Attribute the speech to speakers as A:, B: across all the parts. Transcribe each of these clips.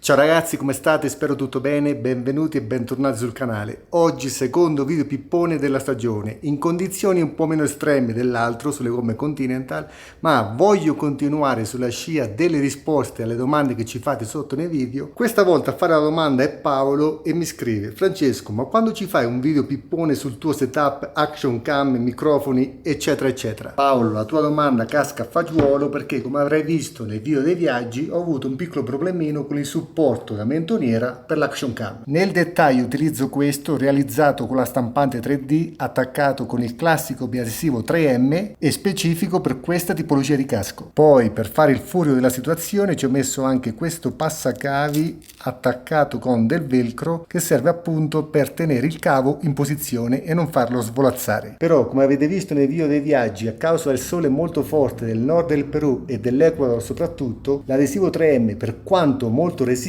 A: Ciao ragazzi, come state? Spero tutto bene, benvenuti e bentornati sul canale. Oggi secondo video pippone della stagione, in condizioni un po' meno estreme dell'altro sulle gomme Continental, ma voglio continuare sulla scia delle risposte alle domande che ci fate sotto nei video. Questa volta a fare la domanda è Paolo e mi scrive: Francesco, ma quando ci fai un video pippone sul tuo setup, action cam, microfoni eccetera eccetera? Paolo, la tua domanda casca a fagiolo perché, come avrai visto nei video dei viaggi, ho avuto un piccolo problemino con il supporto da mentoniera per l'action cam. Nel dettaglio utilizzo questo realizzato con la stampante 3D attaccato con il classico biadesivo 3M e specifico per questa tipologia di casco. Poi, per fare il furio della situazione, ci ho messo anche questo passacavi attaccato con del velcro che serve appunto per tenere il cavo in posizione e non farlo svolazzare. Però, come avete visto nei video dei viaggi, a causa del sole molto forte del nord del Perù e dell'Ecuador soprattutto, l'adesivo 3M, per quanto molto resistente,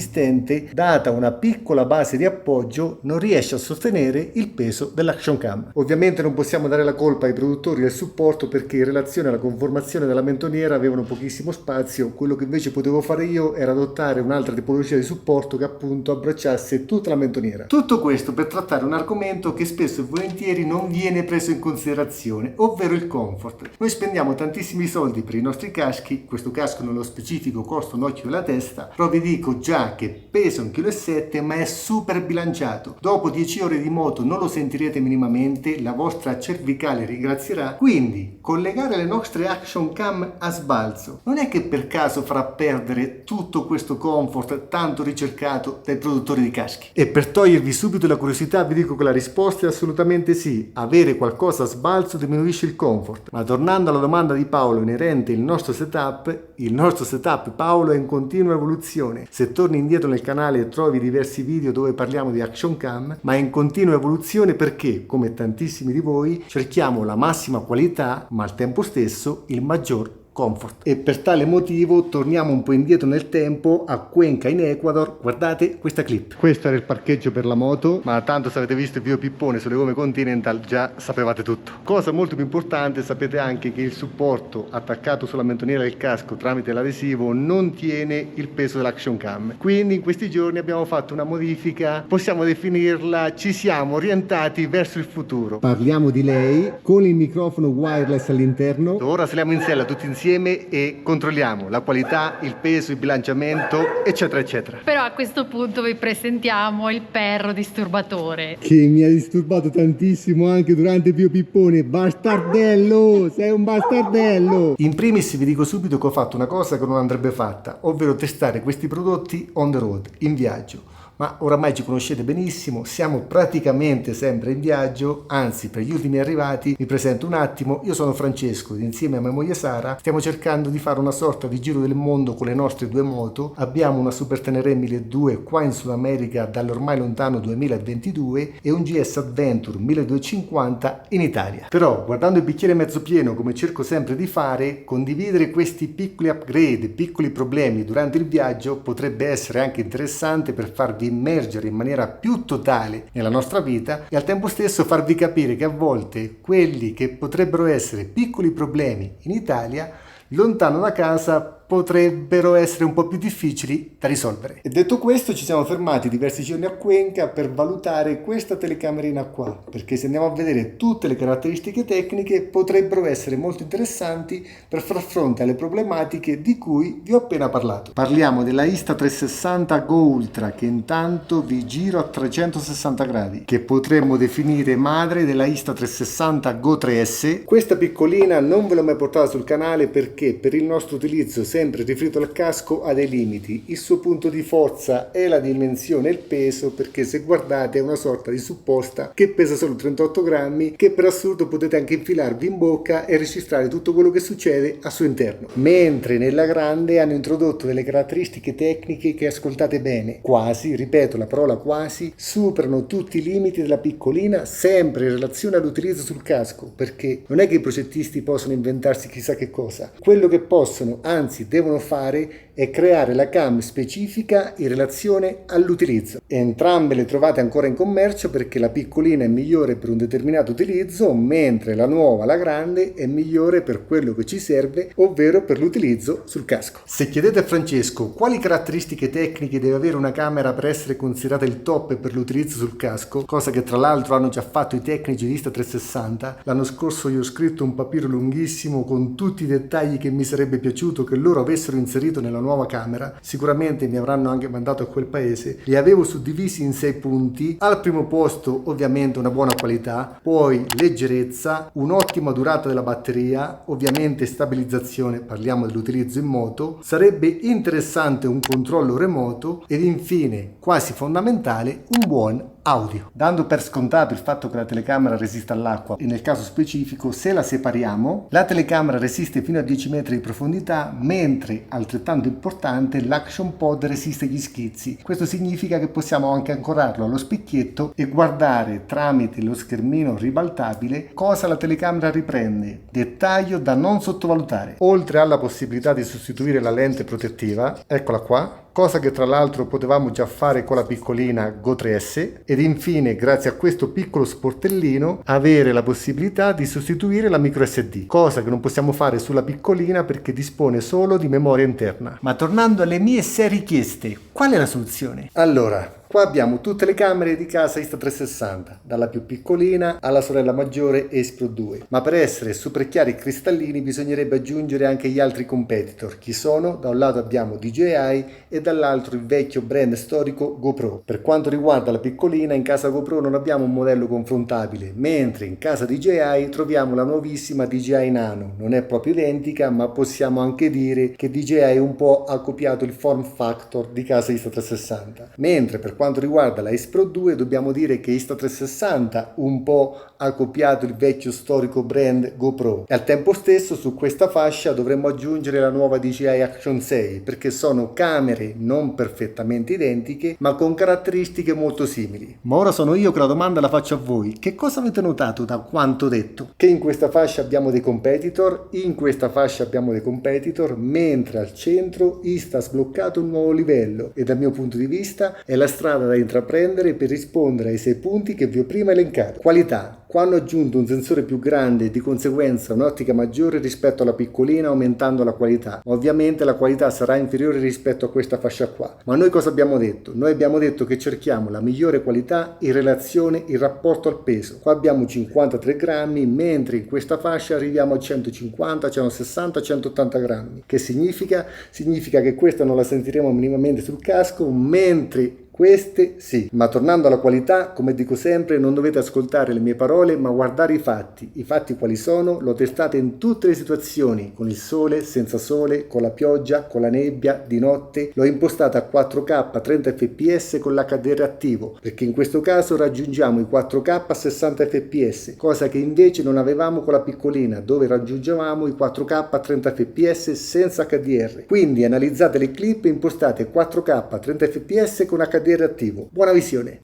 A: data una piccola base di appoggio, non riesce a sostenere il peso dell'action cam. Ovviamente non possiamo dare la colpa ai produttori del supporto perché in relazione alla conformazione della mentoniera avevano pochissimo spazio. Quello che invece potevo fare io era adottare un'altra tipologia di supporto che appunto abbracciasse tutta la mentoniera. Tutto questo per trattare un argomento che spesso e volentieri non viene preso in considerazione, ovvero il comfort. Noi spendiamo tantissimi soldi per i nostri caschi, questo casco nello specifico costa un occhio della testa, però vi dico già che pesa 1,7 kg ma è super bilanciato. Dopo 10 ore di moto non lo sentirete minimamente, la vostra cervicale ringrazierà. Quindi collegare le nostre action cam a sbalzo non è che per caso farà perdere tutto questo comfort tanto ricercato dai produttori di caschi. E per togliervi subito la curiosità vi dico che la risposta è assolutamente sì. Avere qualcosa a sbalzo diminuisce il comfort. Ma tornando alla domanda di Paolo inerente il nostro setup Paolo è in continua evoluzione. Se torni indietro nel canale trovi diversi video dove parliamo di action cam, ma è in continua evoluzione perché, come tantissimi di voi, cerchiamo la massima qualità ma al tempo stesso il maggior comfort. E per tale motivo torniamo un po' indietro nel tempo a Cuenca in Ecuador. Guardate questa clip. Questo era il parcheggio per la moto, ma tanto se avete visto il video pippone sulle gomme Continental già sapevate tutto. Cosa molto più importante, sapete anche che il supporto attaccato sulla mentoniera del casco tramite l'adesivo non tiene il peso dell'action cam. Quindi in questi giorni abbiamo fatto una modifica, possiamo definirla, ci siamo orientati verso il futuro. Parliamo di lei con il microfono wireless all'interno. Ora saliamo in sella tutti insieme e controlliamo la qualità, il peso, il bilanciamento eccetera eccetera.
B: Però a questo punto vi presentiamo il perro disturbatore
A: che mi ha disturbato tantissimo anche durante il video pippone. Bastardello, sei un bastardello. In primis vi dico subito che ho fatto una cosa che non andrebbe fatta, ovvero testare questi prodotti on the road, in viaggio. Ma oramai ci conoscete benissimo, siamo praticamente sempre in viaggio, anzi per gli ultimi arrivati vi presento un attimo. Io sono Francesco ed insieme a mia moglie Sara stiamo cercando di fare una sorta di giro del mondo con le nostre due moto. Abbiamo una Super Tenere 1200 qua in Sud America dall'ormai lontano 2022 e un GS Adventure 1250 in Italia. Però guardando il bicchiere mezzo pieno, come cerco sempre di fare, condividere questi piccoli upgrade, piccoli problemi durante il viaggio potrebbe essere anche interessante per farvi immergere in maniera più totale nella nostra vita e al tempo stesso farvi capire che a volte quelli che potrebbero essere piccoli problemi in Italia, lontano da casa, potrebbero essere un po' più difficili da risolvere. E detto questo, ci siamo fermati diversi giorni a Cuenca per valutare questa telecamerina qua, perché se andiamo a vedere tutte le caratteristiche tecniche potrebbero essere molto interessanti per far fronte alle problematiche di cui vi ho appena parlato. Parliamo della Insta360 Go Ultra, che intanto vi giro a 360 gradi, che potremmo definire madre della Insta360 Go 3S. Questa piccolina non ve l'ho mai portata sul canale perché per il nostro utilizzo sempre riferito al casco ha dei limiti. Il suo punto di forza è la dimensione e il peso, perché se guardate è una sorta di supposta che pesa solo 38 grammi, che per assurdo potete anche infilarvi in bocca e registrare tutto quello che succede al suo interno. Mentre nella grande hanno introdotto delle caratteristiche tecniche che, ascoltate bene, quasi, ripeto la parola quasi, superano tutti i limiti della piccolina, sempre in relazione all'utilizzo sul casco, perché non è che i progettisti possono inventarsi chissà che cosa. Quello che possono, anzi devono fare, e creare la cam specifica in relazione all'utilizzo. Entrambe le trovate ancora in commercio perché la piccolina è migliore per un determinato utilizzo, mentre la nuova, la grande, è migliore per quello che ci serve, ovvero per l'utilizzo sul casco. Se chiedete a Francesco quali caratteristiche tecniche deve avere una camera per essere considerata il top per l'utilizzo sul casco, cosa che tra l'altro hanno già fatto i tecnici di Insta360, l'anno scorso io ho scritto un papiro lunghissimo con tutti i dettagli che mi sarebbe piaciuto che loro avessero inserito nella nuova camera, sicuramente mi avranno anche mandato a quel paese. Li avevo suddivisi in 6 punti. Al primo posto ovviamente una buona qualità, poi leggerezza, un'ottima durata della batteria, ovviamente stabilizzazione, parliamo dell'utilizzo in moto, sarebbe interessante un controllo remoto ed infine, quasi fondamentale, un buon audio. Dando per scontato il fatto che la telecamera resista all'acqua e nel caso specifico se la separiamo, la telecamera resiste fino a 10 metri di profondità, mentre altrettanto importante l'action pod resiste agli schizzi. Questo significa che possiamo anche ancorarlo allo specchietto e guardare tramite lo schermino ribaltabile cosa la telecamera riprende, dettaglio da non sottovalutare. Oltre alla possibilità di sostituire la lente protettiva, eccola qua, cosa che tra l'altro potevamo già fare con la piccolina Go 3S, ed infine grazie a questo piccolo sportellino avere la possibilità di sostituire la micro SD, cosa che non possiamo fare sulla piccolina perché dispone solo di memoria interna. Ma tornando alle mie 6 richieste, qual è la soluzione? Allora, qua abbiamo tutte le camere di casa Insta360, dalla più piccolina alla sorella maggiore Ace Pro 2, ma per essere super chiari e cristallini bisognerebbe aggiungere anche gli altri competitor. Chi sono? Da un lato abbiamo DJI e dall'altro il vecchio brand storico GoPro. Per quanto riguarda la piccolina, in casa GoPro non abbiamo un modello confrontabile, mentre in casa DJI troviamo la nuovissima DJI Nano. Non è proprio identica, ma possiamo anche dire che DJI un po' ha copiato il form factor di casa Insta360, mentre per quanto riguarda la Ace Pro 2 dobbiamo dire che Insta360 un po' ha copiato il vecchio storico brand GoPro, e al tempo stesso su questa fascia dovremmo aggiungere la nuova DJI Action 6 perché sono camere non perfettamente identiche ma con caratteristiche molto simili. Ma ora sono io che la domanda la faccio a voi: che cosa avete notato da quanto detto? Che in questa fascia abbiamo dei competitor, in questa fascia abbiamo dei competitor, mentre al centro Insta ha sbloccato un nuovo livello e dal mio punto di vista è la strada da intraprendere per rispondere ai 6 punti che vi ho prima elencato. Qualità. Qua hanno aggiunto un sensore più grande e di conseguenza un'ottica maggiore rispetto alla piccolina, aumentando la qualità. Ovviamente la qualità sarà inferiore rispetto a questa fascia qua. Ma noi cosa abbiamo detto? Noi abbiamo detto che cerchiamo la migliore qualità in relazione in rapporto al peso. Qua abbiamo 53 grammi, mentre in questa fascia arriviamo a 150, 160, 180 grammi. Che significa? Significa che questa non la sentiremo minimamente sul casco, mentre queste sì. Ma tornando alla qualità, come dico sempre, non dovete ascoltare le mie parole ma guardare i fatti. I fatti quali sono? L'ho testata in tutte le situazioni, con il sole, senza sole, con la pioggia, con la nebbia, di notte. L'ho impostata a 4K a 30 fps con l'HDR attivo, perché in questo caso raggiungiamo i 4K a 60 fps, cosa che invece non avevamo con la piccolina, dove raggiungevamo i 4K a 30 fps senza HDR. Quindi analizzate le clip e impostate 4K a 30 fps con HDR attivo. Buona visione!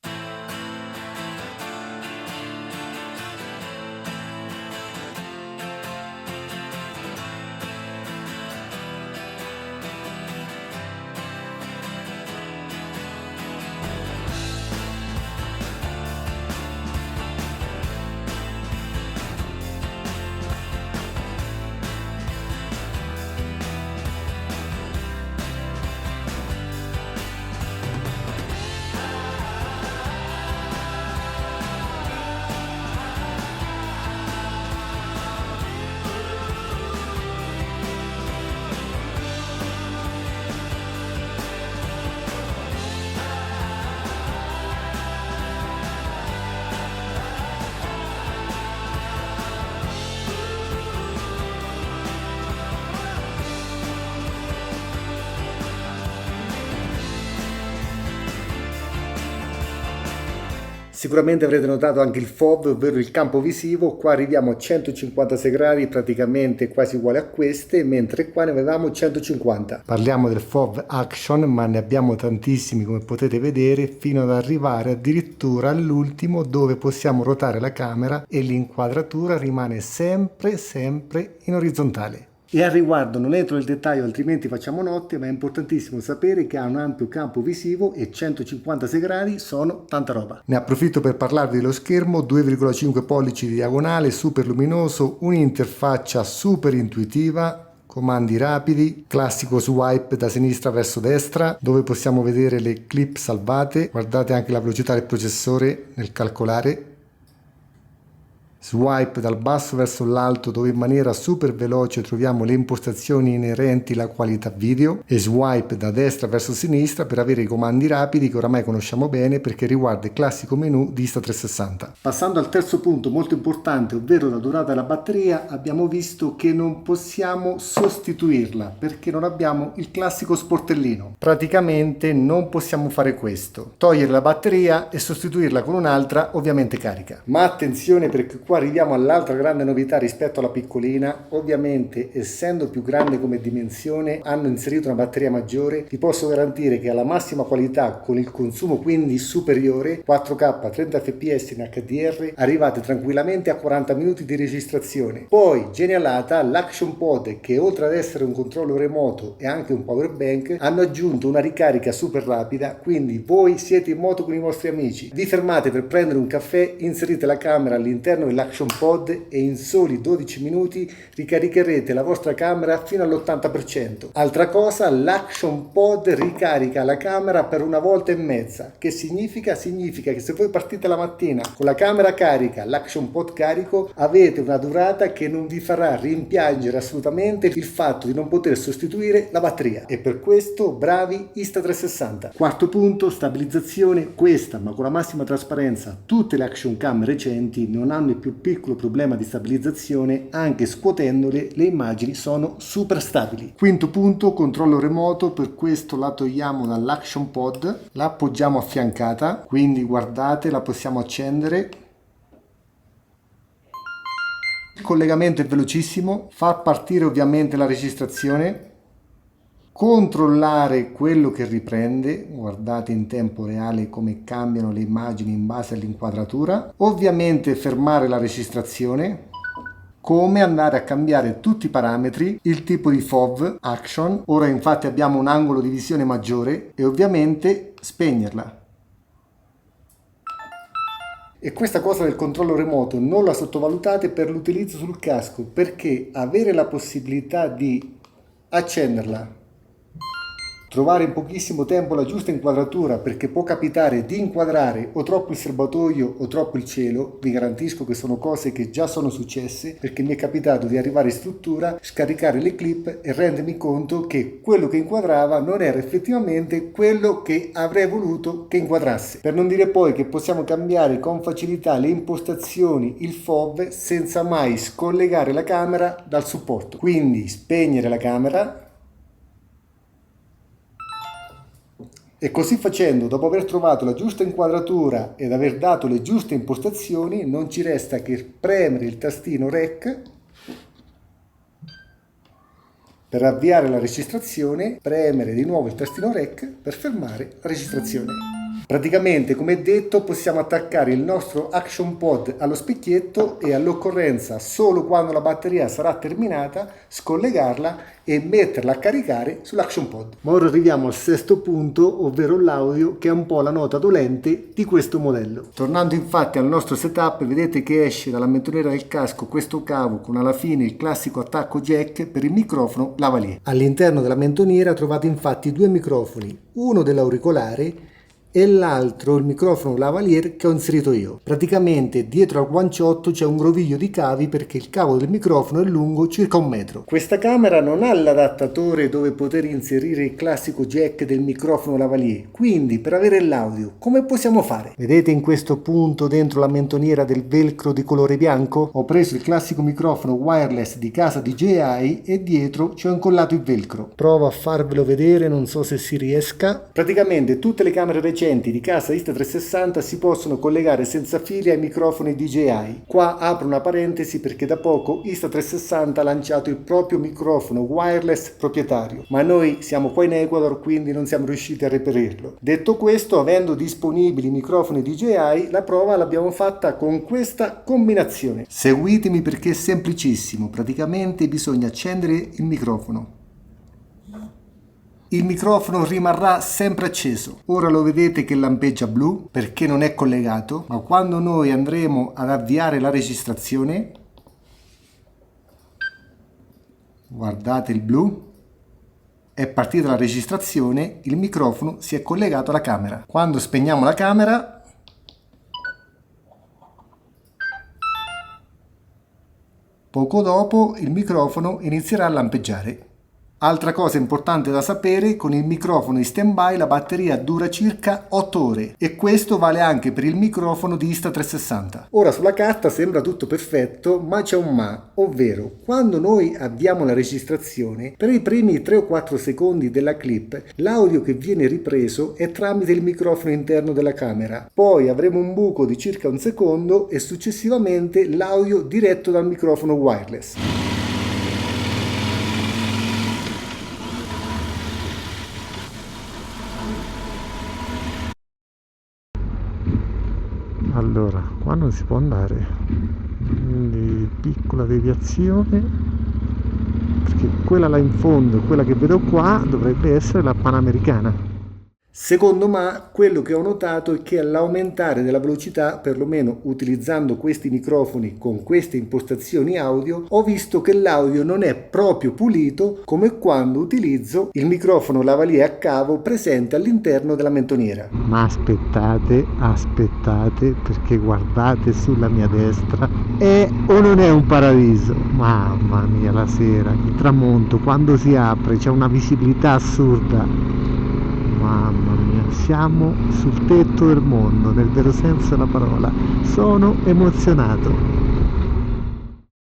A: Sicuramente avrete notato anche il FOV, ovvero il campo visivo. Qua arriviamo a 156 gradi, praticamente quasi uguale a queste, mentre qua ne avevamo 150. Parliamo del FOV Action, ma ne abbiamo tantissimi come potete vedere, fino ad arrivare addirittura all'ultimo dove possiamo ruotare la camera e l'inquadratura rimane sempre in orizzontale. E al riguardo non entro nel dettaglio altrimenti facciamo notte, ma è importantissimo sapere che ha un ampio campo visivo e 156 gradi sono tanta roba. Ne approfitto per parlarvi dello schermo, 2,5 pollici di diagonale, super luminoso, un'interfaccia super intuitiva, comandi rapidi, classico swipe da sinistra verso destra dove possiamo vedere le clip salvate, guardate anche la velocità del processore nel calcolare. Swipe dal basso verso l'alto dove in maniera super veloce troviamo le impostazioni inerenti alla qualità video e swipe da destra verso sinistra per avere i comandi rapidi che oramai conosciamo bene perché riguarda il classico menu di Insta360. Passando al terzo punto molto importante, ovvero la durata della batteria, abbiamo visto che non possiamo sostituirla perché non abbiamo il classico sportellino. Praticamente non possiamo fare questo, togliere la batteria e sostituirla con un'altra ovviamente carica. Ma attenzione perché qua arriviamo all'altra grande novità rispetto alla piccolina. Ovviamente essendo più grande come dimensione hanno inserito una batteria maggiore. Vi posso garantire che alla massima qualità con il consumo quindi superiore 4K 30 fps in HDR arrivate tranquillamente a 40 minuti di registrazione. Poi genialata, l'Action Pod che oltre ad essere un controllo remoto e anche un power bank hanno aggiunto una ricarica super rapida, quindi voi siete in moto con i vostri amici, vi fermate per prendere un caffè, inserite la camera all'interno dell'Action Pod e in soli 12 minuti ricaricherete la vostra camera fino all'80%. Altra cosa, l'Action Pod ricarica la camera per una volta e mezza. Che significa? Significa che se voi partite la mattina con la camera carica, l'Action Pod carico, avete una durata che non vi farà rimpiangere assolutamente il fatto di non poter sostituire la batteria. E per questo bravi Insta360. Quarto punto, stabilizzazione. Questa, ma con la massima trasparenza, tutte le Action Cam recenti non hanno il più piccolo problema di stabilizzazione, anche scuotendole le immagini sono super stabili. Quinto punto, controllo remoto, per questo la togliamo dall'Action Pod, la appoggiamo affiancata, quindi guardate, la possiamo accendere. Il collegamento è velocissimo, fa partire ovviamente la registrazione, controllare quello che riprende, guardate in tempo reale come cambiano le immagini in base all'inquadratura, ovviamente fermare la registrazione, come andare a cambiare tutti i parametri, il tipo di FOV, Action, ora infatti abbiamo un angolo di visione maggiore e ovviamente spegnerla. E questa cosa del controllo remoto non la sottovalutate per l'utilizzo sul casco, perché avere la possibilità di accenderla, trovare in pochissimo tempo la giusta inquadratura, perché può capitare di inquadrare o troppo il serbatoio o troppo il cielo, vi garantisco che sono cose che già sono successe, perché mi è capitato di arrivare in struttura, scaricare le clip e rendermi conto che quello che inquadrava non era effettivamente quello che avrei voluto che inquadrasse. Per non dire poi che possiamo cambiare con facilità le impostazioni, il FOV, senza mai scollegare la camera dal supporto. Quindi spegnere la camera. E così facendo, dopo aver trovato la giusta inquadratura ed aver dato le giuste impostazioni, non ci resta che premere il tastino REC per avviare la registrazione, premere di nuovo il tastino REC per fermare la registrazione. Praticamente, come detto, possiamo attaccare il nostro Action Pod allo specchietto e all'occorrenza, solo quando la batteria sarà terminata, scollegarla e metterla a caricare sull'Action Pod. Ma ora arriviamo al sesto punto, ovvero l'audio, che è un po' la nota dolente di questo modello. Tornando infatti al nostro setup, vedete che esce dalla mentoniera del casco questo cavo con alla fine il classico attacco jack per il microfono lavalier. All'interno della mentoniera trovate infatti due microfoni, uno dell'auricolare e l'altro il microfono lavalier che ho inserito io. Praticamente dietro al guanciotto c'è un groviglio di cavi perché il cavo del microfono è lungo circa 1 metro. Questa camera non ha l'adattatore dove poter inserire il classico jack del microfono lavalier, quindi per avere l'audio come possiamo fare? Vedete in questo punto dentro la mentoniera del velcro di colore bianco? Ho preso il classico microfono wireless di casa DJI e dietro ci ho incollato il velcro. Provo a farvelo vedere, non so se si riesca. Praticamente tutte le camere recenti recenti di casa Insta360 si possono collegare senza fili ai microfoni DJI. Qua apro una parentesi perché da poco Insta360 ha lanciato il proprio microfono wireless proprietario, ma noi siamo qua in Ecuador, quindi non siamo riusciti a reperirlo. Detto questo, avendo disponibili i microfoni DJI, la prova l'abbiamo fatta con questa combinazione. Seguitemi perché è semplicissimo, praticamente bisogna accendere il microfono. Il microfono rimarrà sempre acceso. Ora lo vedete che lampeggia blu perché non è collegato, ma quando noi andremo ad avviare la registrazione, guardate il blu, è partita la registrazione, il microfono si è collegato alla camera. Quando spegniamo la camera, poco dopo il microfono inizierà a lampeggiare. Altra cosa importante da sapere, con il microfono in stand-by la batteria dura circa 8 ore e questo vale anche per il microfono di Insta360. Ora sulla carta sembra tutto perfetto, ma c'è un ma, ovvero quando noi avviamo la registrazione, per i primi 3 o 4 secondi della clip l'audio che viene ripreso è tramite il microfono interno della camera, poi avremo un buco di circa un secondo e successivamente l'audio diretto dal microfono wireless. Allora, qua non si può andare, quindi piccola deviazione, perché quella là in fondo, quella che vedo qua, dovrebbe essere la Panamericana. Secondo me, quello che ho notato è che all'aumentare della velocità, perlomeno utilizzando questi microfoni con queste impostazioni audio, ho visto che l'audio non è proprio pulito come quando utilizzo il microfono lavalier a cavo presente all'interno della mentoniera. Ma aspettate, perché guardate sulla mia destra, è o non è un paradiso? Mamma mia, la sera, il tramonto, quando si apre c'è una visibilità assurda. Mamma mia, siamo sul tetto del mondo, nel vero senso della parola. Sono emozionato.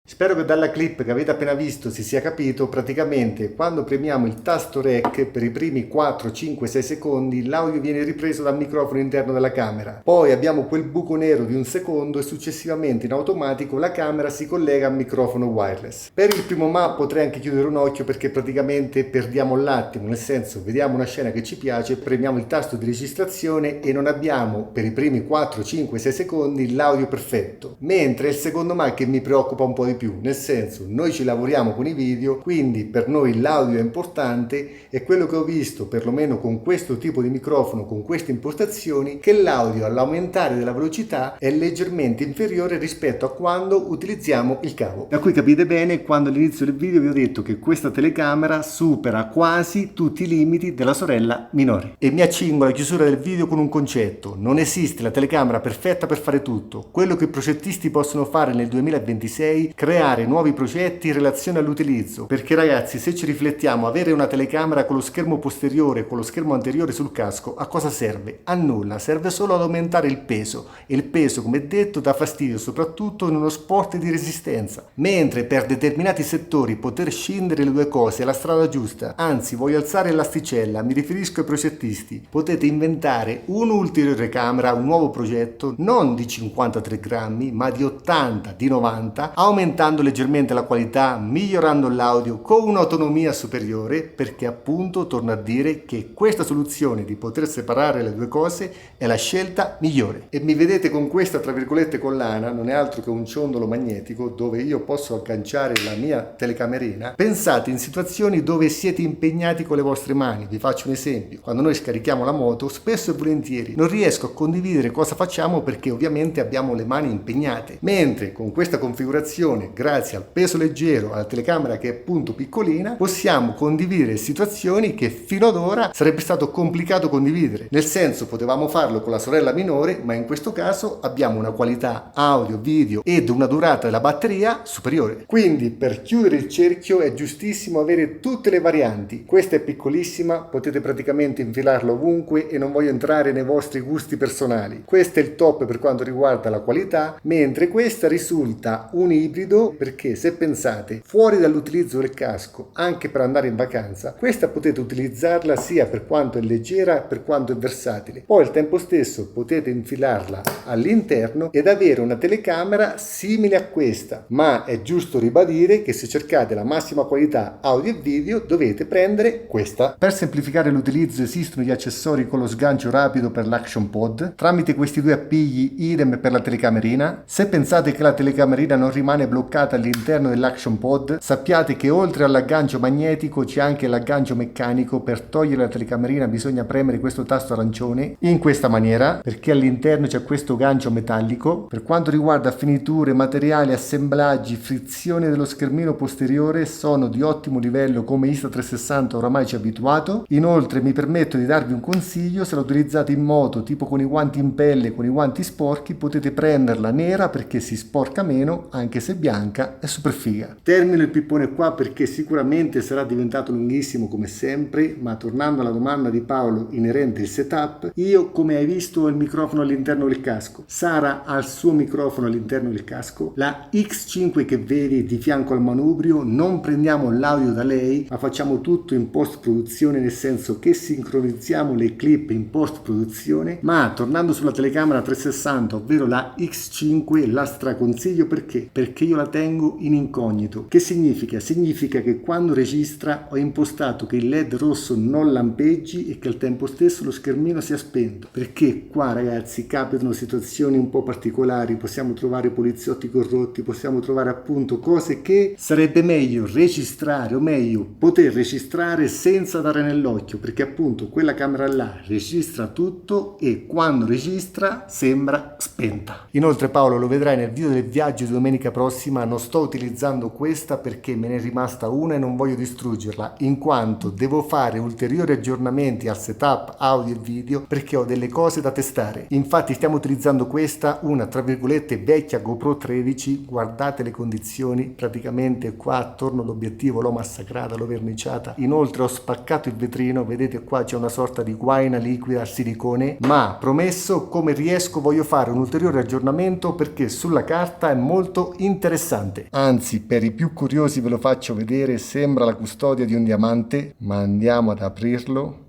A: Spero che dalla clip che avete appena visto si sia capito, praticamente quando premiamo il tasto REC per i primi 4, 5, 6 secondi l'audio viene ripreso dal microfono interno della camera. Poi abbiamo quel buco nero di un secondo e successivamente in automatico la camera si collega al microfono wireless. Per il primo ma potrei anche chiudere un occhio perché praticamente perdiamo l'attimo, nel senso vediamo una scena che ci piace, premiamo il tasto di registrazione e non abbiamo per i primi 4, 5, 6 secondi l'audio perfetto. Mentre il secondo ma che mi preoccupa un po' di più, nel senso noi ci lavoriamo con i video, quindi per noi l'audio è importante e quello che ho visto perlomeno con questo tipo di microfono, con queste impostazioni, che l'audio all'aumentare della velocità è leggermente inferiore rispetto a quando utilizziamo il cavo. Da cui capite bene quando all'inizio del video vi ho detto che questa telecamera supera quasi tutti i limiti della sorella minore. E mi accingo alla chiusura del video con un concetto: non esiste la telecamera perfetta per fare tutto. Quello che i progettisti possono fare nel 2026 creare nuovi progetti in relazione all'utilizzo, perché ragazzi, se ci riflettiamo, avere una telecamera con lo schermo posteriore e con lo schermo anteriore sul casco a cosa serve? A nulla, serve solo ad aumentare il peso e il peso, come detto, dà fastidio soprattutto in uno sport di resistenza, mentre per determinati settori poter scindere le due cose è la strada giusta. Anzi, voglio alzare l'asticella, mi riferisco ai progettisti. Potete inventare un'ulteriore camera, un nuovo progetto non di 53 grammi ma di 80, di 90, aumentando leggermente la qualità, migliorando l'audio con un'autonomia superiore, perché appunto torno a dire che questa soluzione di poter separare le due cose è la scelta migliore. E mi vedete con questa tra virgolette collana, non è altro che un ciondolo magnetico dove io posso agganciare la mia telecamerina. Pensate in situazioni dove siete impegnati con le vostre mani. Vi faccio un esempio: quando noi scarichiamo la moto, spesso e volentieri non riesco a condividere cosa facciamo perché ovviamente abbiamo le mani impegnate, mentre con questa configurazione, grazie al peso leggero, alla telecamera che è appunto piccolina, possiamo condividere situazioni che fino ad ora sarebbe stato complicato condividere. Nel senso, potevamo farlo con la sorella minore, ma in questo caso abbiamo una qualità audio, video ed una durata della batteria superiore. Quindi, per chiudere il cerchio, è giustissimo avere tutte le varianti. Questa è piccolissima, potete praticamente infilarla ovunque e non voglio entrare nei vostri gusti personali. Questo è il top per quanto riguarda la qualità, mentre questa risulta un ibrido condivido perché se pensate fuori dall'utilizzo del casco anche per andare in vacanza, questa potete utilizzarla sia per quanto è leggera per quanto è versatile. Poi al tempo stesso potete infilarla all'interno ed avere una telecamera simile a questa, ma è giusto ribadire che se cercate la massima qualità audio e video dovete prendere questa. Per semplificare l'utilizzo esistono gli accessori con lo sgancio rapido per l'Action Pod. Tramite questi due appigli idem per la telecamerina. Se pensate che la telecamerina non rimane bloccata all'interno dell'Action Pod, sappiate che oltre all'aggancio magnetico c'è anche l'aggancio meccanico. Per togliere la telecamerina bisogna premere questo tasto arancione in questa maniera, perché all'interno c'è questo gancio metallico. Per quanto riguarda finiture, materiali, assemblaggi, frizione dello schermino posteriore sono di ottimo livello, come Insta360 oramai ci ha abituato. Inoltre mi permetto di darvi un consiglio: se la utilizzate in moto tipo con i guanti in pelle, con i guanti sporchi, potete prenderla nera perché si sporca meno, anche se bianca è super figa. Termino il pippone qua perché sicuramente sarà diventato lunghissimo come sempre, ma tornando alla domanda di Paolo inerente il setup, io come hai visto ho il microfono all'interno del casco, Sara ha il suo microfono all'interno del casco, la X5 che vedi di fianco al manubrio non prendiamo l'audio da lei ma facciamo tutto in post produzione, nel senso che sincronizziamo le clip in post produzione. Ma tornando sulla telecamera 360, ovvero la X5, la straconsiglio perché io la tengo in incognito. Che significa? Significa che quando registra ho impostato che il LED rosso non lampeggi e che al tempo stesso lo schermino sia spento, perché qua ragazzi capitano situazioni un po' particolari, possiamo trovare poliziotti corrotti, possiamo trovare appunto cose che sarebbe meglio registrare, o meglio poter registrare senza dare nell'occhio, perché appunto quella camera là registra tutto e quando registra sembra spenta. Inoltre Paolo, lo vedrai nel video del viaggio di domenica prossima, non sto utilizzando questa perché me ne è rimasta una e non voglio distruggerla, in quanto devo fare ulteriori aggiornamenti al setup audio e video perché ho delle cose da testare. Infatti stiamo utilizzando questa, una tra virgolette vecchia GoPro 13, guardate le condizioni, praticamente qua attorno all'obiettivo l'ho massacrata, l'ho verniciata, inoltre ho spaccato il vetrino, vedete qua c'è una sorta di guaina liquida al silicone, ma promesso, come riesco voglio fare un ulteriore aggiornamento perché sulla carta è molto interessante. Anzi, per i più curiosi ve lo faccio vedere, sembra la custodia di un diamante, ma andiamo ad aprirlo.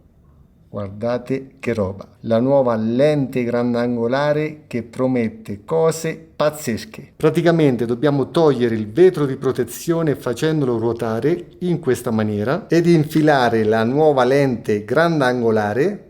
A: Guardate che roba, la nuova lente grandangolare che promette cose pazzesche. Praticamente dobbiamo togliere il vetro di protezione facendolo ruotare in questa maniera ed infilare la nuova lente grandangolare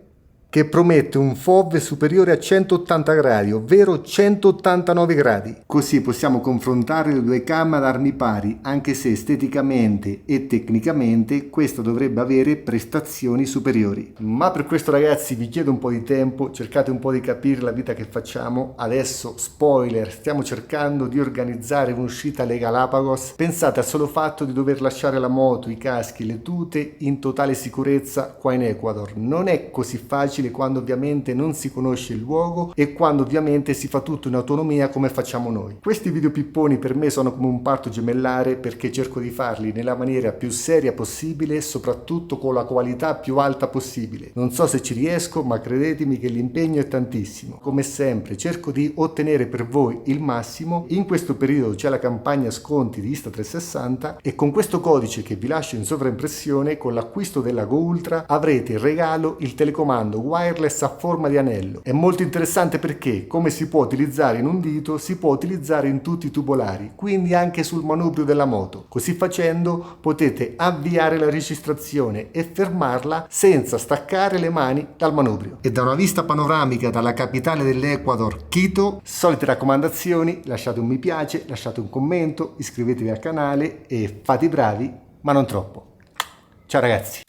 A: che promette un FOV superiore a 180 gradi, ovvero 189 gradi. Così possiamo confrontare le due camere ad armi pari, anche se esteticamente e tecnicamente questa dovrebbe avere prestazioni superiori. Ma per questo ragazzi vi chiedo un po' di tempo, cercate un po' di capire la vita che facciamo. Adesso, spoiler, stiamo cercando di organizzare un'uscita alle Galapagos. Pensate al solo fatto di dover lasciare la moto, i caschi, le tute in totale sicurezza qua in Ecuador. Non è così facile quando ovviamente non si conosce il luogo e quando ovviamente si fa tutto in autonomia come facciamo noi. Questi video pipponi per me sono come un parto gemellare perché cerco di farli nella maniera più seria possibile e soprattutto con la qualità più alta possibile. Non so se ci riesco, ma credetemi che l'impegno è tantissimo. Come sempre cerco di ottenere per voi il massimo. In questo periodo c'è la campagna sconti di Insta360 e con questo codice che vi lascio in sovraimpressione, con l'acquisto della Go Ultra avrete in regalo il telecomando wireless a forma di anello. È molto interessante perché, come si può utilizzare in un dito, si può utilizzare in tutti i tubolari, quindi anche sul manubrio della moto. Così facendo potete avviare la registrazione e fermarla senza staccare le mani dal manubrio. E da una vista panoramica dalla capitale dell'Ecuador, Quito, solite raccomandazioni: lasciate un mi piace, lasciate un commento, iscrivetevi al canale e fate i bravi, ma non troppo. Ciao ragazzi!